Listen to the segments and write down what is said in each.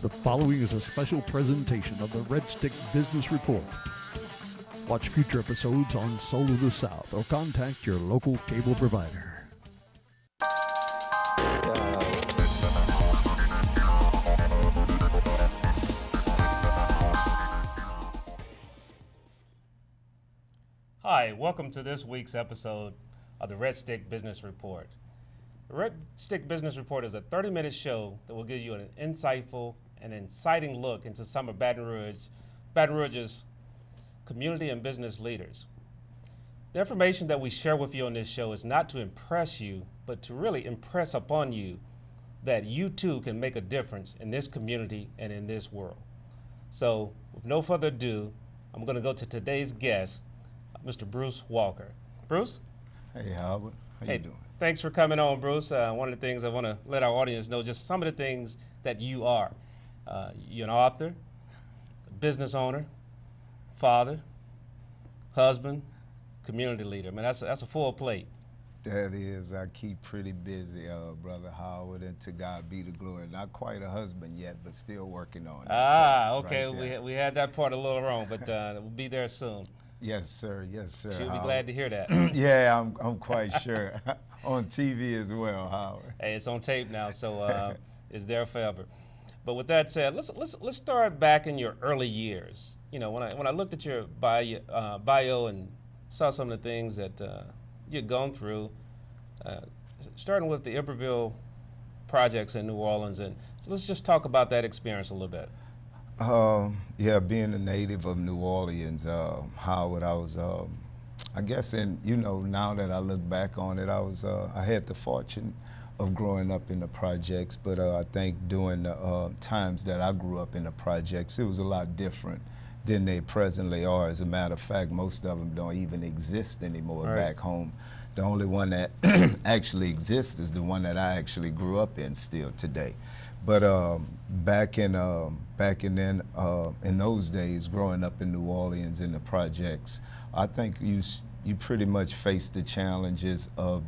The following is a special presentation of the Red Stick Business Report. Watch future episodes on Soul of the South or contact your local cable provider. Hi, welcome to this week's episode of the Red Stick Business Report. The Red Stick Business Report is a 30-minute show that will give you an insightful and inciting look into some of Baton Rouge's community and business leaders. The information that we share with you on this show is not to impress you, but to really impress upon you that you too can make a difference in this community and in this world. So, with no further ado, I'm going to go to today's guest, Mr. Bruce Walker. Bruce? Hey, Howard. How you doing? Thanks for coming on, Bruce. One of the things I want to let our audience know, just some of the things that you are. You're an author, business owner, father, husband, community leader. I mean, that's a full plate. That is. I keep pretty busy, Brother Howard, and to God be the glory. Not quite a husband yet, but still working on it. Okay. Right we had that part a little wrong, but we'll be there soon. Yes, sir. Yes, sir. She'll Howard. be glad to hear that. Yeah, I'm quite sure. On TV as well, Howard. Hey, it's on tape now, so it's there forever. But with that said, let's start back in your early years. You know, when I looked at your bio and saw some of the things that you'd gone through, starting with the Iberville projects in New Orleans, and let's just talk about that experience a little bit. Yeah, being a native of New Orleans, Howard, I was, I guess, now that I look back on it, I had the fortune of growing up in the projects, but I think during the times that I grew up in the projects, it was a lot different than they presently are. As a matter of fact, most of them don't even exist anymore back home. The only one that actually exists is the one that I actually grew up in still today. But back in those days, growing up in New Orleans in the projects, I think you pretty much faced the challenges of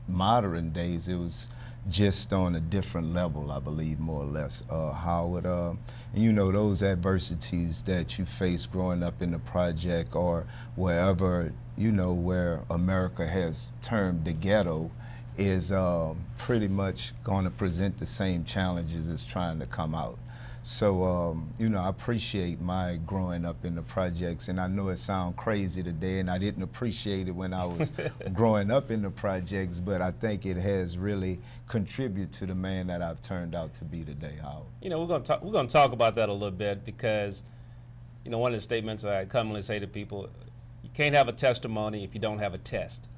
modern days. It was just on a different level, I believe, more or less. Howard, and those adversities that you face growing up in the project or wherever, where America has termed the ghetto, is pretty much going to present the same challenges as trying to come out. So, I appreciate my growing up in the projects, and I know it sounds crazy today, and I didn't appreciate it when I was growing up in the projects, but I think it has really contributed to the man that I've turned out to be today, Howard. We're going to talk about that a little bit because, one of the statements I commonly say to people, you can't have a testimony if you don't have a test.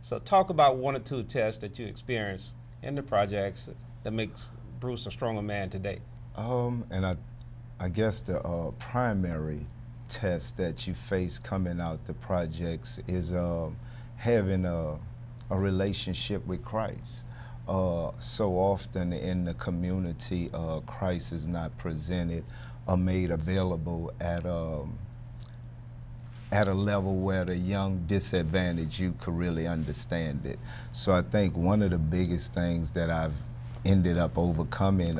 So talk about one or two tests that you experienced in the projects that makes Bruce a stronger man today. And I guess the primary test that you face coming out the projects is having a relationship with Christ. So often in the community, Christ is not presented or made available at a level where the young disadvantaged you could really understand it. So I think one of the biggest things that I've ended up overcoming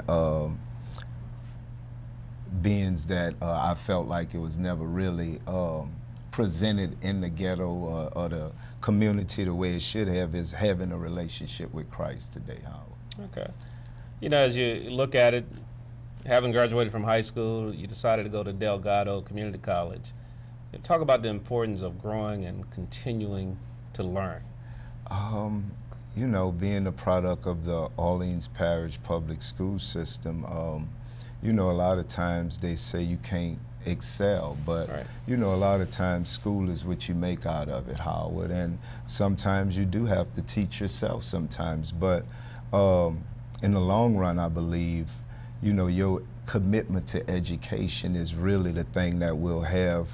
beings that I felt like it was never really presented in the ghetto or the community the way it should have is having a relationship with Christ today, Howard. Okay. As you look at it, having graduated from high school, you decided to go to Delgado Community College. Talk about the importance of growing and continuing to learn. Being a product of the Orleans Parish public school system, a lot of times they say you can't excel, but a lot of times school is what you make out of it, Howard, and sometimes you do have to teach yourself sometimes, but in the long run, I believe, your commitment to education is really the thing that will have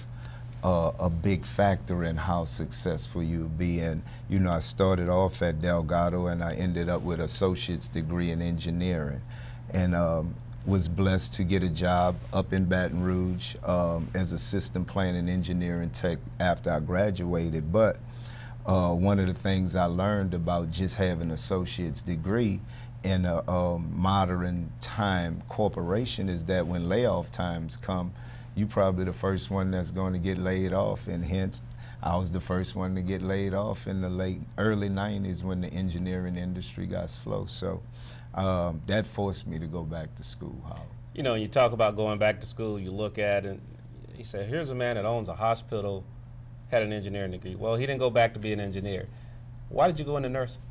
a big factor in how successful you'll be. And, I started off at Delgado and I ended up with an associate's degree in engineering. And was blessed to get a job up in Baton Rouge as a system planning engineering tech after I graduated. But one of the things I learned about just having an associate's degree in a modern time corporation is that when layoff times come, you probably the first one that's going to get laid off, and hence I was the first one to get laid off in the early 90s when the engineering industry got slow. So that forced me to go back to school, Howard. You know, you talk about going back to school, you look at it, you say, here's a man that owns a hospital, had an engineering degree. Well, he didn't go back to be an engineer. Why did you go into nursing?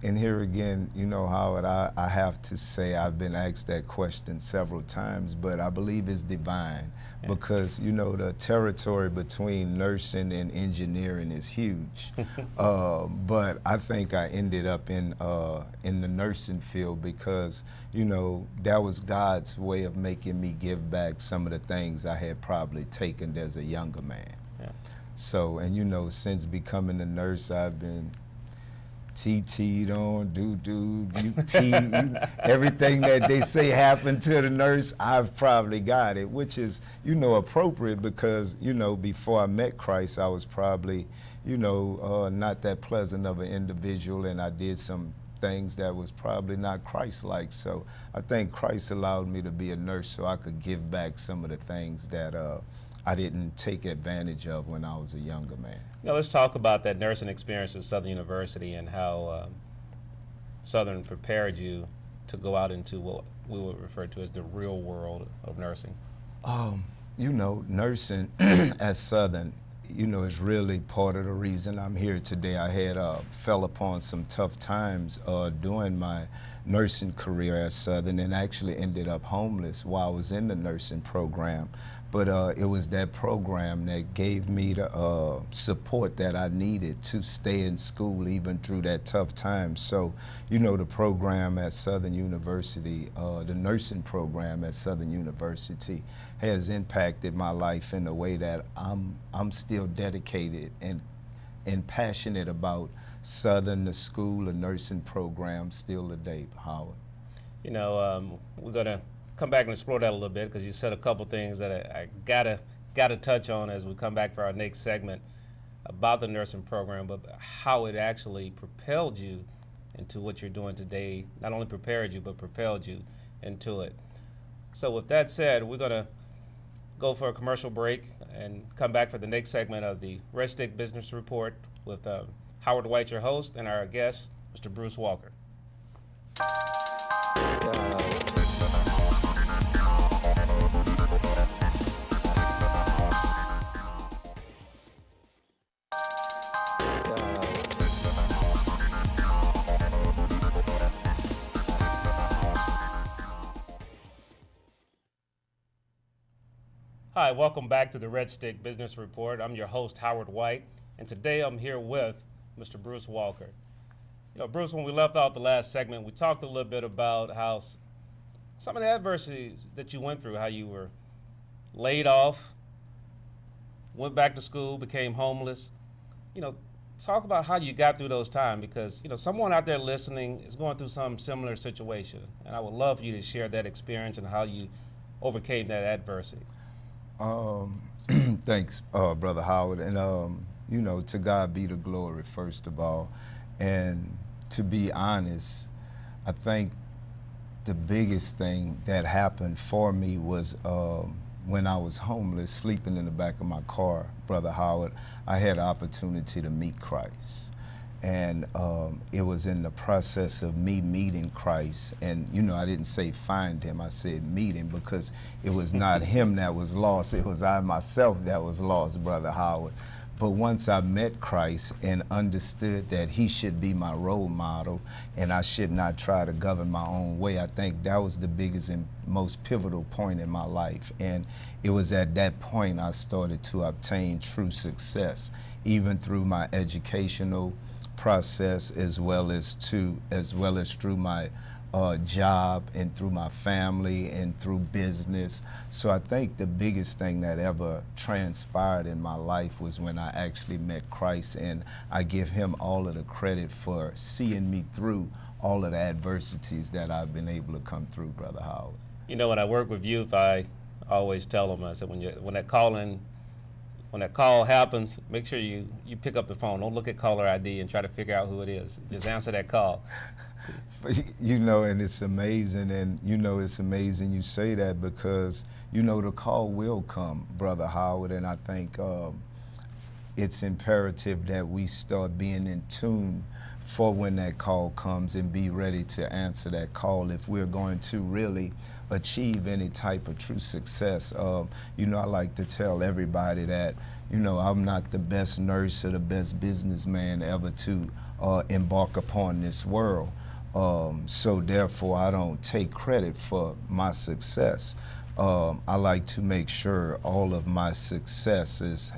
And here again, you know, Howard, I have to say I've been asked that question several times, but I believe it's divine because, you know, the territory between nursing and engineering is huge. But I think I ended up in the nursing field because, you know, that was God's way of making me give back some of the things I had probably taken as a younger man. Yeah. So, and you know, since becoming a nurse, I've been TT'd on, you pee, everything that they say happened to the nurse, I've probably got it, which is, you know, appropriate because, you know, before I met Christ, I was probably, you know, not that pleasant of an individual, and I did some things that was probably not Christ-like. So I think Christ allowed me to be a nurse so I could give back some of the things that I didn't take advantage of when I was a younger man. Now let's talk about that nursing experience at Southern University and how Southern prepared you to go out into what we would refer to as the real world of nursing. You know, nursing at Southern, you know, is really part of the reason I'm here today. I had fell upon some tough times during my nursing career at Southern and actually ended up homeless while I was in the nursing program. But it was that program that gave me the support that I needed to stay in school even through that tough time. So, you know, the program at Southern University, the nursing program at Southern University has impacted my life in a way that I'm still dedicated and passionate about Southern, the school, the nursing program still today, Howard. You know, we're going to come back and explore that a little bit because you said a couple things that I gotta touch on as we come back for our next segment about the nursing program, but how it actually propelled you into what you're doing today. Not only prepared you, but propelled you into it. So with that said, we're gonna go for a commercial break and come back for the next segment of the Red Stick Business Report with Howard White, your host, and our guest, Mr. Bruce Walker. Hi, welcome back to the Red Stick Business Report. I'm your host, Howard White, and today I'm here with Mr. Bruce Walker. You know, Bruce, when we left out the last segment, we talked a little bit about how some of the adversities that you went through, how you were laid off, went back to school, became homeless. You know, talk about how you got through those times because, you know, someone out there listening is going through some similar situation, and I would love for you to share that experience and how you overcame that adversity. Thanks, Brother Howard. And, you know, to God be the glory, first of all. And to be honest, I think the biggest thing that happened for me was when I was homeless, sleeping in the back of my car, Brother Howard, I had an opportunity to meet Christ. And it was in the process of me meeting Christ. And, you know, I didn't say find him, I said meet him because it was not him that was lost, it was I myself that was lost, Brother Howard. But once I met Christ and understood that he should be my role model and I should not try to govern my own way, I think that was the biggest and most pivotal point in my life. And it was at that point I started to obtain true success, even through my educational process as well as through my job and through my family and through business. So I think the biggest thing that ever transpired in my life was when I actually met Christ, and I give him all of the credit for seeing me through all of the adversities that I've been able to come through, Brother Howard. You know, when I work with youth, I always tell them, I said, when that call happens, make sure you pick up the phone. Don't look at caller ID and try to figure out who it is. Just answer that call. You know, and it's amazing, and you know, it's amazing you say that because, you know, the call will come, Brother Howard, and I think it's imperative that we start being in tune for when that call comes and be ready to answer that call if we're going to really achieve any type of true success. You know, I like to tell everybody that, you know, I'm not the best nurse or the best businessman ever to embark upon this world. So therefore, I don't take credit for my success. I like to make sure all of my successes,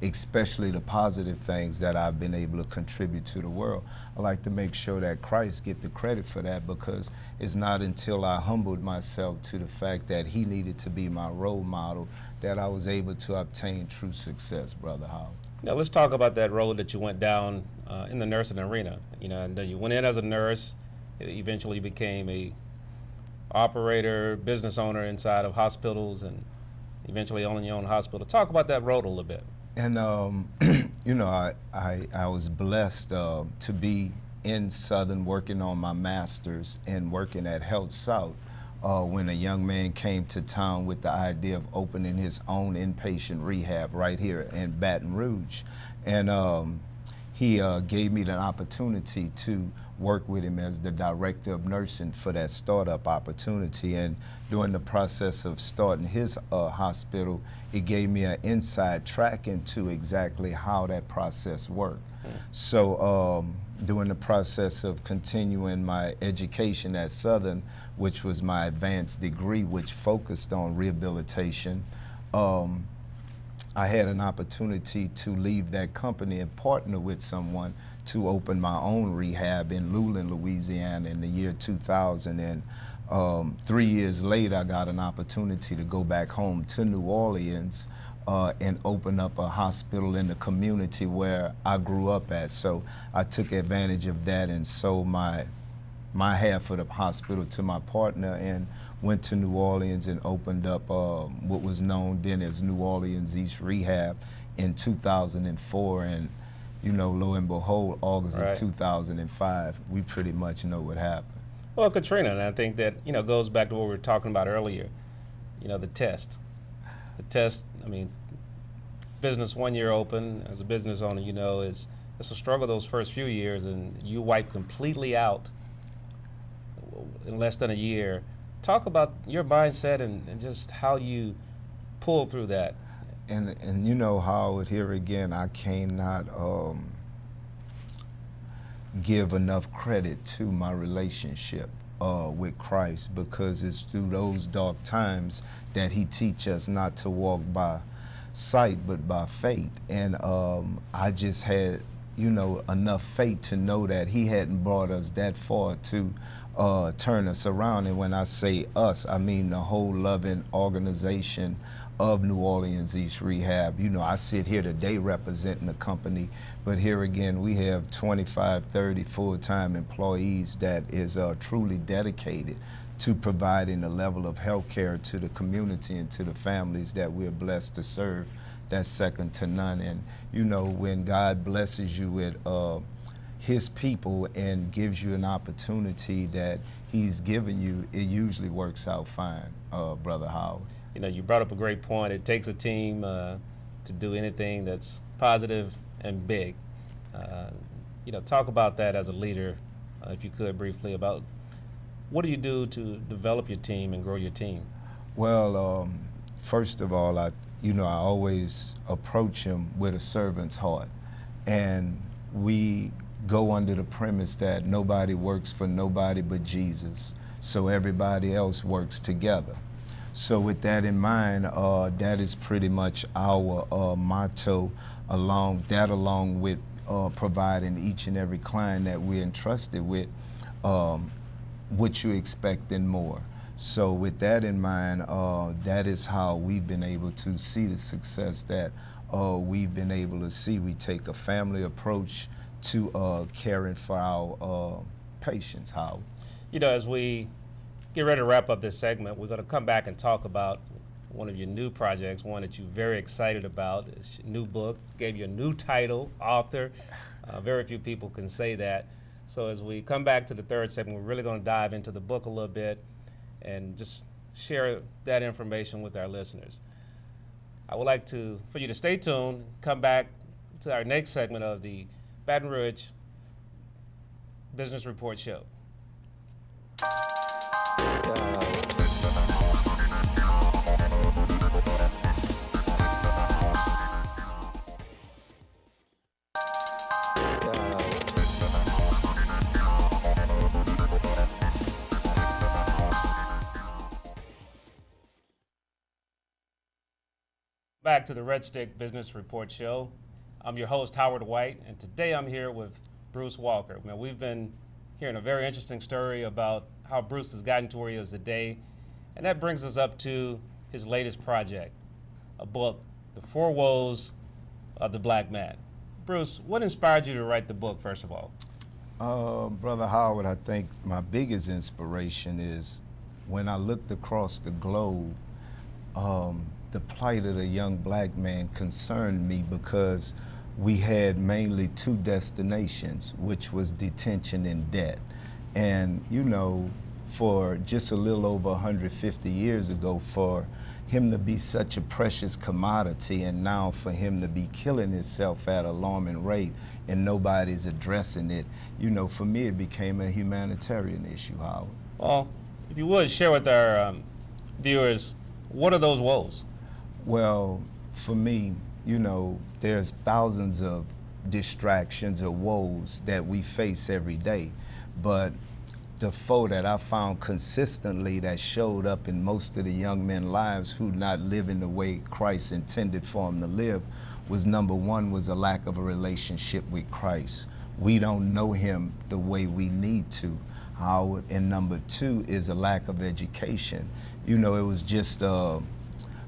especially the positive things that I've been able to contribute to the world, I like to make sure that Christ get the credit for that, because it's not until I humbled myself to the fact that he needed to be my role model that I was able to obtain true success, Brother Howard. Now let's talk about that road that you went down in the nursing arena. You know, and you went in as a nurse, eventually became a operator, business owner inside of hospitals, and eventually owning your own hospital. Talk about that road a little bit. And you know, I was blessed to be in Southern working on my master's and working at Health South when a young man came to town with the idea of opening his own inpatient rehab right here in Baton Rouge. And he gave me the opportunity to work with him as the director of nursing for that startup opportunity. And during the process of starting his hospital, it gave me an inside track into exactly how that process worked. So during the process of continuing my education at Southern, which was my advanced degree, which focused on rehabilitation, I had an opportunity to leave that company and partner with someone to open my own rehab in Luling, Louisiana in the year 2000. And 3 years later, I got an opportunity to go back home to New Orleans and open up a hospital in the community where I grew up at. So I took advantage of that and sold my half of the hospital to my partner and went to New Orleans and opened up what was known then as New Orleans East Rehab in 2004. And you know, lo and behold, August of 2005, we pretty much know what happened. Well, Katrina, and I think that, you know, goes back to what we were talking about earlier, you know, the test. The test, I mean, business 1 year open, as a business owner, you know, it's a struggle those first few years, and you wipe completely out in less than a year. Talk about your mindset and just how you pull through that. And you know, Howard, here again, I cannot give enough credit to my relationship with Christ, because it's through those dark times that he teaches us not to walk by sight but by faith. And I just had, you know, enough faith to know that he hadn't brought us that far to turn us around. And when I say us, I mean the whole loving organization of New Orleans East Rehab. You know, I sit here today representing the company, but here again, we have 25, 30 full-time employees that is truly dedicated to providing a level of health care to the community and to the families that we're blessed to serve. That's second to none. And you know, when God blesses you with his people and gives you an opportunity that he's given you, it usually works out fine, Brother Howard. You know, you brought up a great point. It takes a team to do anything that's positive and big. You know, talk about that as a leader, if you could briefly, about what do you do to develop your team and grow your team? Well, first of all, I always approach him with a servant's heart. And we go under the premise that nobody works for nobody but Jesus, so everybody else works together. So with that in mind, that is pretty much our motto, along with providing each and every client that we're entrusted with what you expect and more. So with that in mind, that is how we've been able to see the success that we've been able to see. We take a family approach to caring for our patients, Howard. You know, as we get ready to wrap up this segment, we're going to come back and talk about one of your new projects, one that you're very excited about. It's your new book, gave you a new title, author. Very few people can say that. So as we come back to the third segment, we're really going to dive into the book a little bit and just share that information with our listeners. I would like for you to stay tuned, come back to our next segment of the Baton Rouge Business Report Show. Back to the Red Stick Business Report Show. I'm your host, Howard White, and today I'm here with Bruce Walker. Now, we've been hearing a very interesting story about how Bruce has gotten to where he is today, and that brings us up to his latest project, a book, The Four Woes of the Black Man. Bruce, what inspired you to write the book, first of all? Brother Howard, I think my biggest inspiration is when I looked across the globe, the plight of the young black man concerned me because we had mainly two destinations, which was detention and debt. And, you know, for just a little over 150 years ago, for him to be such a precious commodity and now for him to be killing himself at an alarming rate and nobody's addressing it, you know, for me it became a humanitarian issue, Howard. Well, if you would, share with our viewers, what are those woes? Well, for me, you know, there's thousands of distractions or woes that we face every day, but the foe that I found consistently that showed up in most of the young men's lives who not living the way Christ intended for them to live was, number one, was a lack of a relationship with Christ. We don't know him the way we need to, Howard. And number two is a lack of education. You know, it was just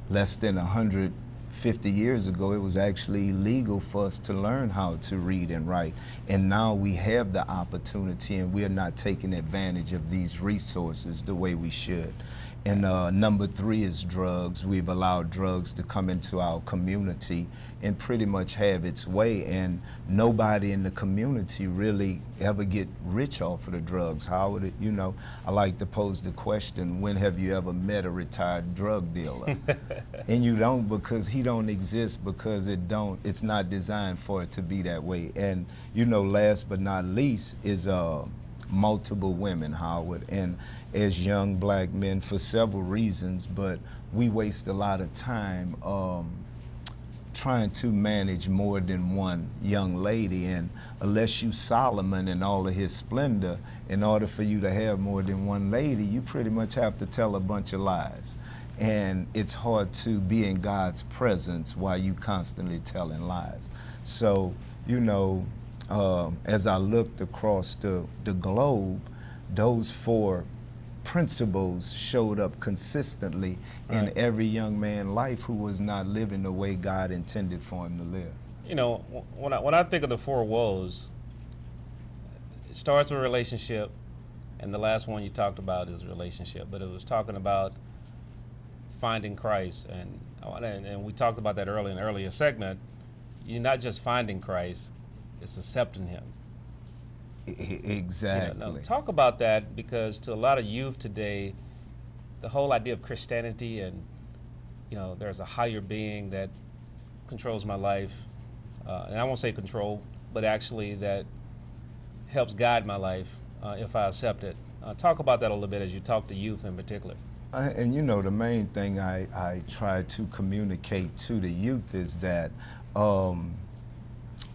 less than 150 years ago, it was actually illegal for us to learn how to read and write. And now we have the opportunity and we're not taking advantage of these resources the way we should. And number three is drugs. We've allowed drugs to come into our community and pretty much have its way, and nobody in the community really ever get rich off of the drugs. How would it, you know, I like to pose the question, when have you ever met a retired drug dealer? And you don't, because he don't exist, because it's not designed for it to be that way. And, you know, last but not least is multiple women, Howard. And as young black men, for several reasons, but we waste a lot of time trying to manage more than one young lady. And unless you Solomon in all of his splendor, in order for you to have more than one lady, you pretty much have to tell a bunch of lies. And it's hard to be in God's presence while you constantly telling lies. So, you know, as I looked across the globe, those four principles showed up consistently in every young man's life who was not living the way God intended for him to live. You know, when I think of the four woes, it starts with relationship, and the last one you talked about is relationship, but it was talking about finding Christ, and we talked about that earlier in an earlier segment. You're not just finding Christ, it's accepting him. Exactly. Now, talk about that, because to a lot of youth today, the whole idea of Christianity and, you know, there's a higher being that controls my life, and I won't say control, but actually that helps guide my life if I accept it. Talk about that a little bit as you talk to youth in particular. And you know, the main thing I try to communicate to the youth is that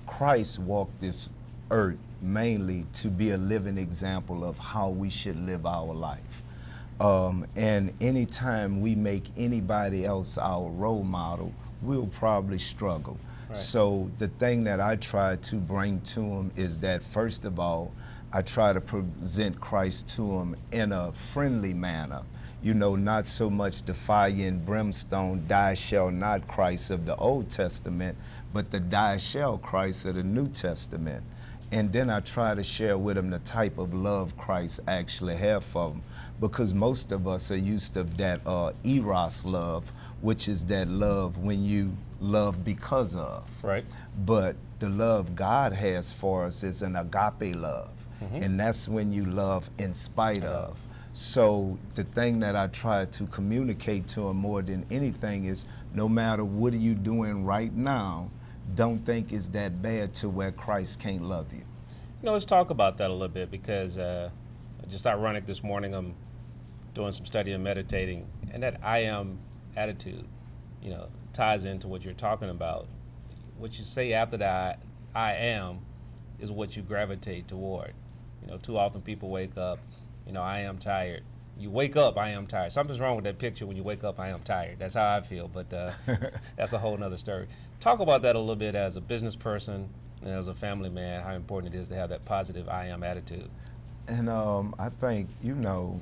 Christ walked this earth mainly to be a living example of how we should live our life. And anytime we make anybody else our role model, we'll probably struggle. Right. So the thing that I try to bring to them is that, first of all, I try to present Christ to them in a friendly manner. You know, not so much the fire and brimstone, die shall not Christ of the Old Testament, but the die shall Christ of the New Testament. And then I try to share with them the type of love Christ actually have for them, because most of us are used to that eros love, which is that love when you love because of. Right. But the love God has for us is an agape love. And that's when you love in spite of. So the thing that I try to communicate to them more than anything is, no matter what are you doing right now, don't think it's that bad to where Christ can't love you. You know, let's talk about that a little bit, because just ironic, this morning I'm doing some study and meditating, and that I am attitude, you know, ties into what you're talking about. What you say after that I am is what you gravitate toward. You know, too often people wake up, you know, I am tired. You wake up, I am tired. Something's wrong with that picture when you wake up, I am tired. That's how I feel, but that's a whole nother story. Talk about that a little bit as a business person and as a family man, how important it is to have that positive I am attitude. And I think, you know,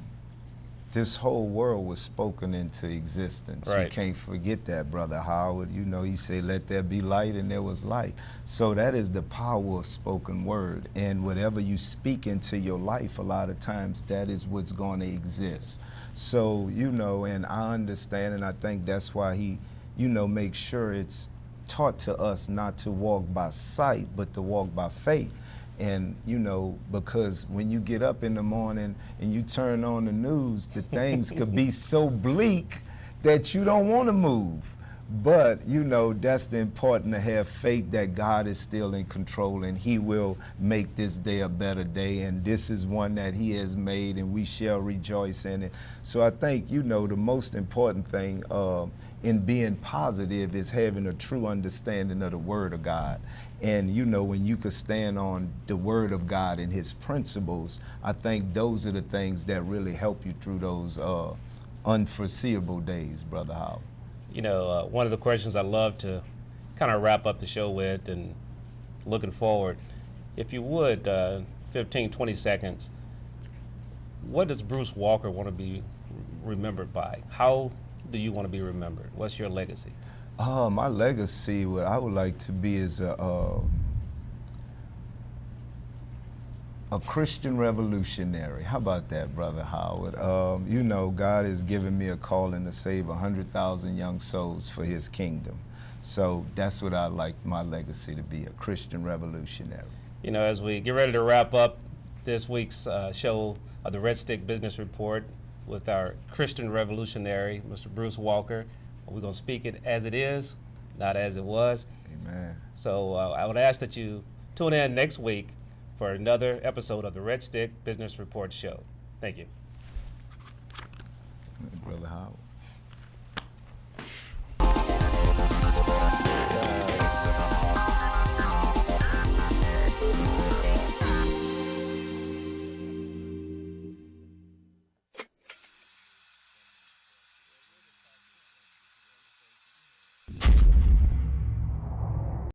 this whole world was spoken into existence. Right. You can't forget that, Brother Howard. You know, he said, let there be light, and there was light. So that is the power of spoken word. And whatever you speak into your life, a lot of times, that is what's going to exist. So, you know, and I understand, and I think that's why he, you know, makes sure it's taught to us not to walk by sight, but to walk by faith. And, you know, because when you get up in the morning and you turn on the news, the things could be so bleak that you don't want to move. But, you know, that's the important to have faith that God is still in control, and he will make this day a better day. And this is one that he has made, and we shall rejoice in it. So I think, you know, the most important thing in being positive is having a true understanding of the Word of God. And, you know, when you could stand on the Word of God and his principles, I think those are the things that really help you through those unforeseeable days, Brother Howard. You know, one of the questions I love to kind of wrap up the show with, and looking forward, if you would, 15, 20 seconds, what does Bruce Walker want to be remembered by? How do you want to be remembered? What's your legacy? My legacy, what I would like to be is a Christian revolutionary. How about that, Brother Howard? You know, God has given me a calling to save 100,000 young souls for his kingdom. So that's what I'd like my legacy to be, a Christian revolutionary. You know, as we get ready to wrap up this week's show of the Red Stick Business Report with our Christian revolutionary, Mr. Bruce Walker, we're going to speak it as it is, not as it was. Amen. So I would ask that you tune in next week for another episode of the Red Stick Business Report Show. Thank you. Brother Howard.